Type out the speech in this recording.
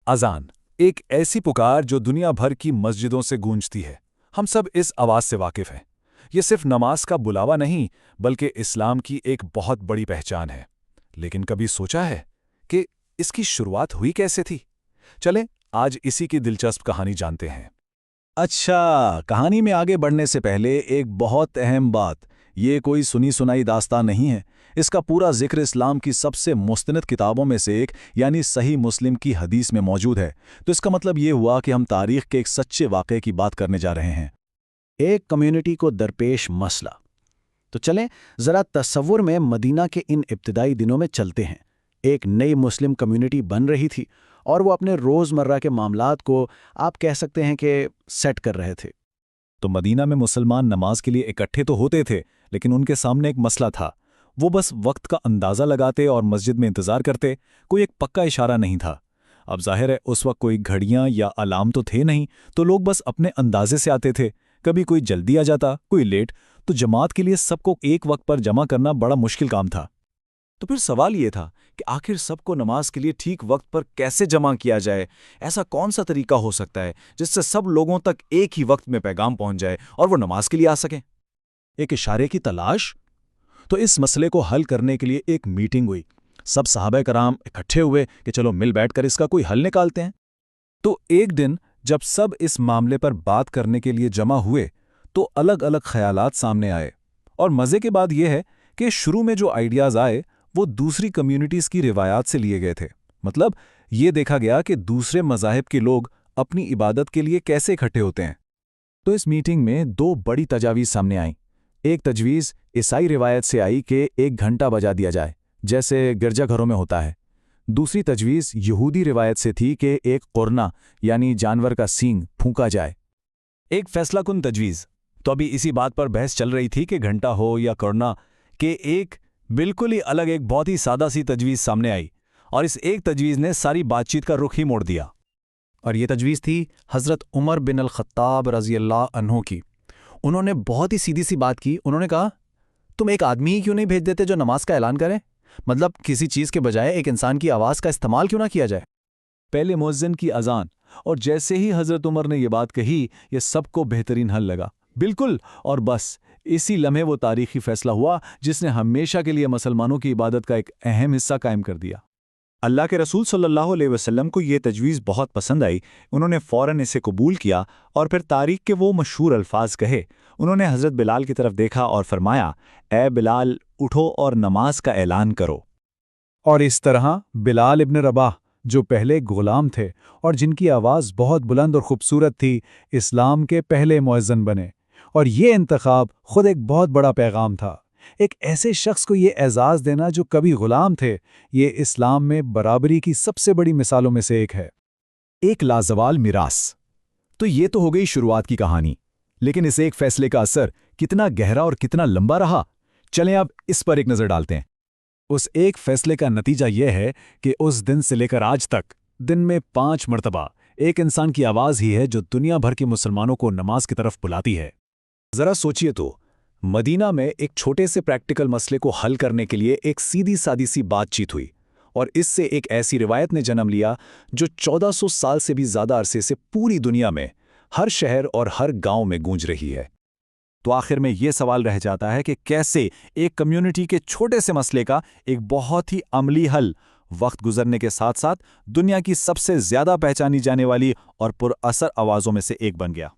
अजान, एक ऐसी पुकार जो दुनिया भर की मस्जिदों से गूंजती है। हम सब इस आवाज़ से वाकिफ़ हैं। ये सिर्फ नमाज का बुलावा नहीं, बल्कि इस्लाम की एक बहुत बड़ी पहचान है। लेकिन कभी सोचा है कि इसकी शुरुआत हुई कैसे थी? चलें, आज इसी की दिलचस्प कहानी जानते हैं। अच्छा, कहानी में आगे बढ़ने से पहले एक बहुत अहम बात, ये कोई सुनी सुनाई दास्तान नहीं है। इसका पूरा जिक्र इस्लाम की सबसे मुस्तनद किताबों में से एक यानी सही मुस्लिम की हदीस में मौजूद है। तो इसका मतलब ये हुआ कि हम तारीख के एक सच्चे वाक़े की बात करने जा रहे हैं, एक कम्युनिटी को दरपेश मसला। तो चलें ज़रा तस्वुर में मदीना के इन इब्तिदाई दिनों में चलते हैं। एक नई मुस्लिम कम्युनिटी बन रही थी और वो अपने रोज़मर्रा के मामलात को आप कह सकते हैं कि सेट कर रहे थे। तो मदीना में मुसलमान नमाज के लिए इकट्ठे तो होते थे, लेकिन उनके सामने एक मसला था। वो बस वक्त का अंदाज़ा लगाते और मस्जिद में इंतज़ार करते, कोई एक पक्का इशारा नहीं था। अब जाहिर है उस वक्त कोई घड़ियां या अलार्म तो थे नहीं, तो लोग बस अपने अंदाजे से आते थे। कभी कोई जल्दी आ जाता, कोई लेट। तो जमात के लिए सबको एक वक्त पर जमा करना बड़ा मुश्किल काम था। तो फिर सवाल ये था कि आखिर सबको नमाज के लिए ठीक वक्त पर कैसे जमा किया जाए। ऐसा कौन सा तरीका हो सकता है जिससे सब लोगों तक एक ही वक्त में पैगाम पहुंच जाए और वो नमाज के लिए आ सकें? एक इशारे की तलाश। तो इस मसले को हल करने के लिए एक मीटिंग हुई। सब सहाबा कराम इकट्ठे हुए कि चलो मिल बैठकर इसका कोई हल निकालते हैं। तो एक दिन जब सब इस मामले पर बात करने के लिए जमा हुए, तो अलग अलग ख्यालात सामने आए। और मज़े की बात यह है कि शुरू में जो आइडियाज़ आए वो दूसरी कम्युनिटीज़ की रिवायात से लिए गए थे। मतलब ये देखा गया कि दूसरे मज़ाहिब के लोग अपनी इबादत के लिए कैसे इकट्ठे होते हैं। तो इस मीटिंग में दो बड़ी तजावीज़ सामने आईं। एक तजवीज़ ईसाई रिवायत से आई कि 1 घंटा बजा दिया जाए, जैसे गिरजाघरों में होता है। दूसरी तजवीज़ यहूदी रिवायत से थी कि एक कुरना यानी जानवर का सींग फूंका जाए। एक फैसलाकुन तजवीज़। तो अभी इसी बात पर बहस चल रही थी कि घंटा हो या कुरना, कि एक बिल्कुल ही अलग, एक बहुत ही सादा सी तजवीज़ सामने आई। और इस एक तजवीज़ ने सारी बातचीत का रुख ही मोड़ दिया। और ये तजवीज़ थी हज़रत उमर बिन अल-ख़त्ताब रज़ियल्लाहु अन्हु की। उन्होंने बहुत ही सीधी सी बात की। उन्होंने कहा, तुम एक आदमी ही क्यों नहीं भेज देते जो नमाज का ऐलान करे? मतलब किसी चीज़ के बजाय एक इंसान की आवाज़ का इस्तेमाल क्यों ना किया जाए? पहले मुअज्जिन की अजान, और जैसे ही हज़रत उमर ने ये बात कही, ये सबको बेहतरीन हल लगा। बिल्कुल, और बस इसी लम्हे वो तारीखी फैसला हुआ जिसने हमेशा के लिए मुसलमानों की इबादत का एक अहम हिस्सा कायम कर दिया। अल्लाह के रसूल सल्लल्लाहु अलैहि वसल्लम को ये तजवीज़ बहुत पसंद आई। उन्होंने फ़ौरन इसे कबूल किया और फिर तारीख के वो मशहूर अल्फाज कहे। उन्होंने हज़रत बिलाल की तरफ देखा और फरमाया, ए बिलाल, उठो और नमाज का ऐलान करो। और इस तरह बिलाल इब्न रबाह, जो पहले गुलाम थे और जिनकी आवाज़ बहुत बुलंद और खूबसूरत थी, इस्लाम के पहले मुअज्जिन बने। और ये इंतखाब खुद एक बहुत बड़ा पैगाम था। एक ऐसे शख्स को ये एजाज़ देना जो कभी गुलाम थे, ये इस्लाम में बराबरी की सबसे बड़ी मिसालों में से एक है। एक लाजवाल मिरास। तो ये तो हो गई शुरुआत की कहानी, लेकिन इस एक फैसले का असर कितना गहरा और कितना लंबा रहा, चलें अब इस पर एक नज़र डालते हैं। उस एक फैसले का नतीजा यह है कि उस दिन से लेकर आज तक दिन में 5 मरतबा एक इंसान की आवाज़ ही है जो दुनिया भर के मुसलमानों को नमाज की तरफ बुलाती है। ज़रा सोचिए तो, मदीना में एक छोटे से प्रैक्टिकल मसले को हल करने के लिए एक सीधी सादी सी बातचीत हुई, और इससे एक ऐसी रिवायत ने जन्म लिया जो 1400 साल से भी ज़्यादा अरसे से पूरी दुनिया में हर शहर और हर गांव में गूंज रही है। तो आखिर में ये सवाल रह जाता है कि कैसे एक कम्युनिटी के छोटे से मसले का एक बहुत ही अमली हल वक्त गुजरने के साथ साथ दुनिया की सबसे ज़्यादा पहचानी जाने वाली और पुरअसर आवाज़ों में से एक बन गया।